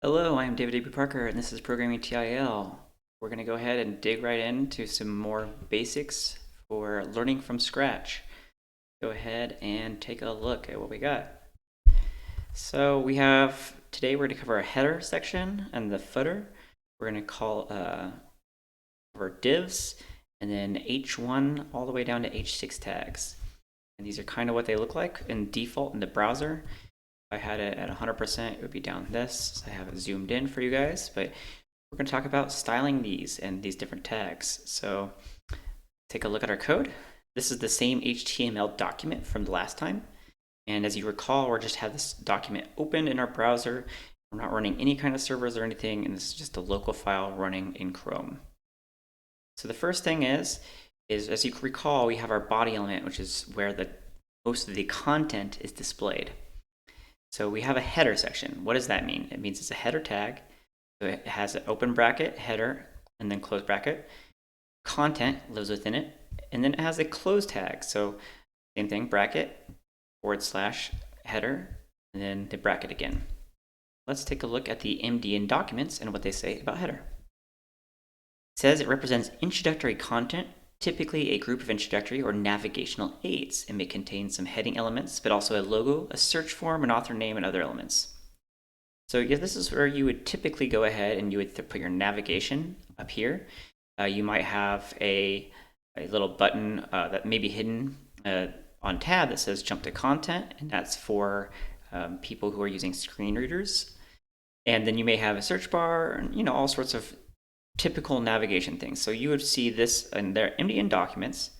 Hello, I'm David W. Parker, and this is ProgrammingTIL. We're going to go ahead and dig right into some more basics for learning from scratch. Go ahead and take a look at what we got. So today we're going to cover a header section and the footer. We're going to call our divs, and then h1 all the way down to h6 tags. And these are kind of what they look like in default in the browser. If I had it at 100%, it would be down this. I have it zoomed in for you guys, but we're going to talk about styling these and these different tags. So take a look at our code. This is the same HTML document from the last time. And as you recall, we just have this document open in our browser. We're not running any kind of servers or anything, and this is just a local file running in Chrome. So the first thing is as you recall, we have our body element, which is where most of the content is displayed. So we have a header section. What does that mean? It means it's a header tag. So it has an open bracket, header, and then close bracket. Content lives within it. And then it has a close tag. So same thing, bracket, / header, and then the bracket again. Let's take a look at the MD in documents and what they say about header. It says it represents introductory content, typically a group of introductory or navigational aids. It may contain some heading elements, but also a logo, a search form, an author name, and other elements. So yeah, this is where you would typically go ahead and you would put your navigation up here. You might have a little button that may be hidden on tab that says jump to content, and that's for people who are using screen readers. And then you may have a search bar and all sorts of typical navigation things. So you would see this in their MDN documents.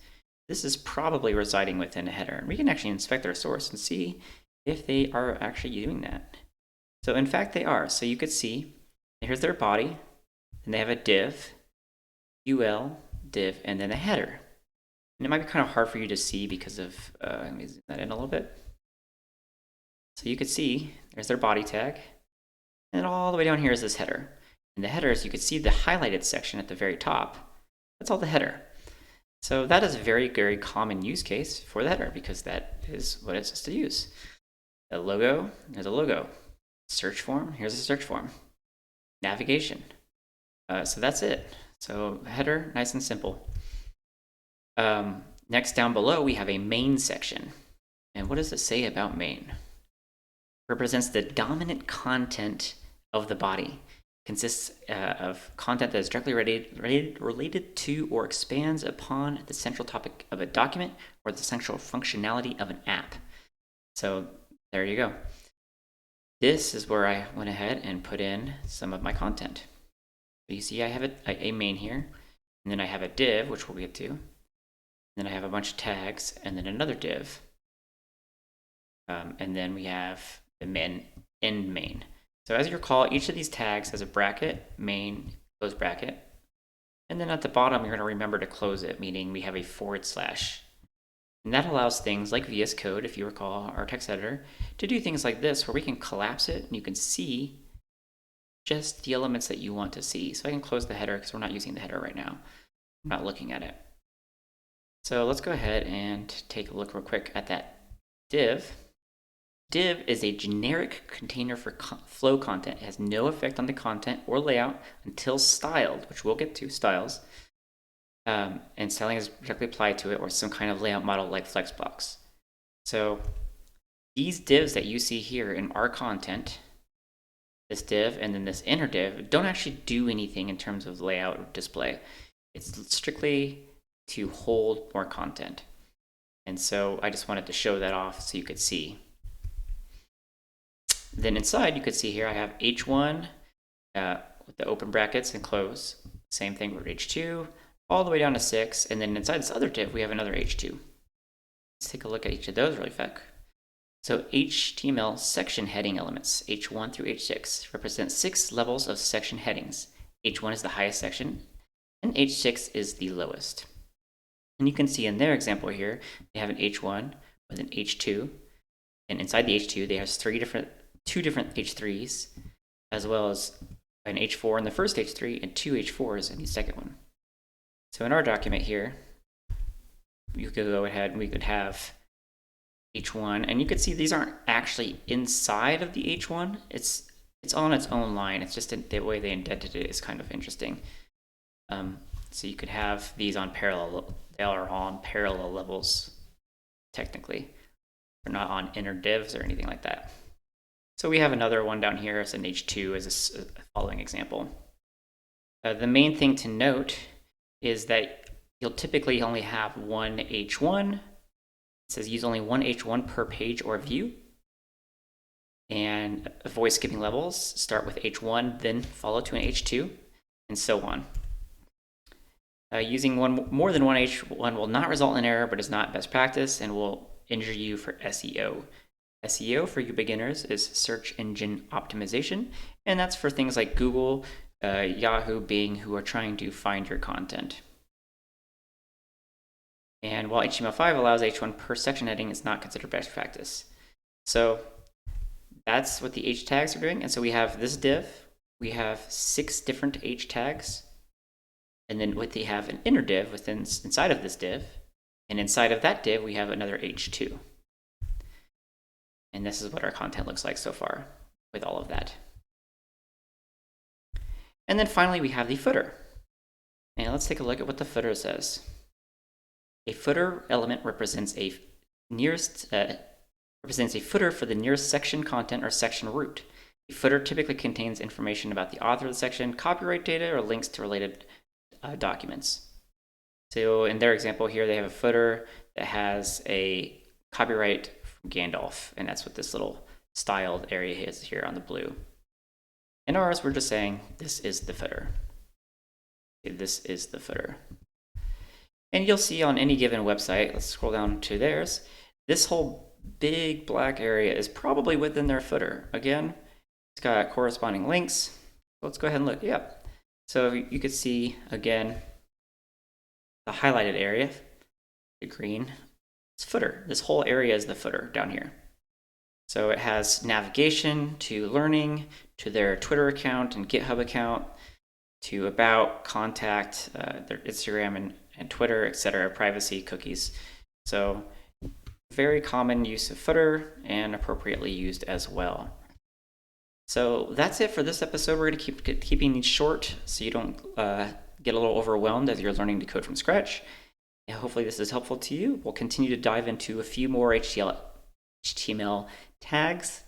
This is probably residing within a header, and we can actually inspect their source and see if they are actually doing that. So in fact they are. So you could see here's their body, and they have a div, UL, div, and then a header. And it might be kind of hard for you to see because of, let me zoom that in a little bit. So you could see there's their body tag, and all the way down here is this header. In the headers, you can see the highlighted section at the very top. That's all the header. So that is a very, very common use case for the header because that is what it's supposed to use. A logo, there's a logo. Search form, here's a search form. Navigation. So that's it. So header, nice and simple. Next down below, we have a main section. And what does it say about main? It represents the dominant content of the body. Consists of content that is directly related to or expands upon the central topic of a document or the central functionality of an app. So there you go. This is where I went ahead and put in some of my content. So you see I have a main here, and then I have a div, which we'll get to. And then I have a bunch of tags, and then another div. And then we have the end main. So as you recall, each of these tags has a bracket, main, close bracket. And then at the bottom, you're going to remember to close it, meaning we have a /. And that allows things like VS Code, if you recall our text editor, to do things like this, where we can collapse it and you can see just the elements that you want to see. So I can close the header because we're not using the header right now. I'm not looking at it. So let's go ahead and take a look real quick at that div. Div is a generic container for flow content. It has no effect on the content or layout until styled, which we'll get to, styles. And styling is directly applied to it or some kind of layout model like flexblocks. So these divs that you see here in our content, this div and then this inner div, don't actually do anything in terms of layout or display. It's strictly to hold more content. And so I just wanted to show that off so you could see. Then inside, you could see here I have h1 with the open brackets and close. Same thing with h2, all the way down to 6. And then inside this other div, we have another h2. Let's take a look at each of those really quick. So HTML section heading elements, h1 through h6, represent 6 levels of section headings. h1 is the highest section, and h6 is the lowest. And you can see in their example here, they have an h1 with an h2. And inside the h2, they have two different h3s, as well as an h4 in the first h3 and 2 h4s in the second one. So in our document here, you could go ahead and we could have h1, and you could see these aren't actually inside of the h1. It's it's on its own line. It's just the way they indented it is kind of interesting. So you could have these on parallel. They are on parallel levels, technically. They're not on inner divs or anything like that. So we have another one down here as an H2 as a following example. The main thing to note is that you'll typically only have one H1. It says use only one H1 per page or view. And avoid skipping levels. Start with H1, then follow to an H2, and so on. Using more than one H1 will not result in error, but is not best practice and will injure you for SEO. SEO for you beginners is search engine optimization, and that's for things like Google, Yahoo, Bing, who are trying to find your content. And while HTML5 allows H1 per section heading, it's not considered best practice. So that's what the H tags are doing. And so we have this div, we have 6 different H tags, and then we have an inner div inside of this div, and inside of that div we have another H2. And this is what our content looks like so far with all of that. And then finally we have the footer. And let's take a look at what the footer says. A footer element represents a footer for the nearest section content or section root. A footer typically contains information about the author of the section, copyright data, or links to related documents. So in their example here, they have a footer that has a copyright from Gandalf, and that's what this little styled area is here on the blue. In ours, we're just saying this is the footer. This is the footer. And you'll see on any given website, let's scroll down to theirs, this whole big black area is probably within their footer. Again, it's got corresponding links. Let's go ahead and look. Yep. So you could see, again, the highlighted area, the green, it's footer. This whole area is the footer down here. So it has navigation to learning, to their Twitter account and GitHub account, to about, contact, their Instagram and Twitter, etc., privacy, cookies. So very common use of footer and appropriately used as well. So that's it for this episode. We're going to keep keeping these short so you don't get a little overwhelmed as you're learning to code from scratch. And hopefully this is helpful to you. We'll continue to dive into a few more HTML tags.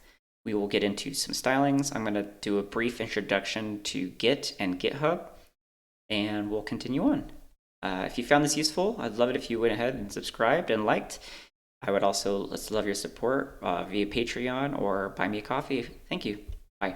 We will get into some stylings. I'm going to do a brief introduction to Git and GitHub, and we'll continue on. If you found this useful, I'd love it if you went ahead and subscribed and liked. I would also love your support via Patreon or buy me a coffee. Thank you. Bye.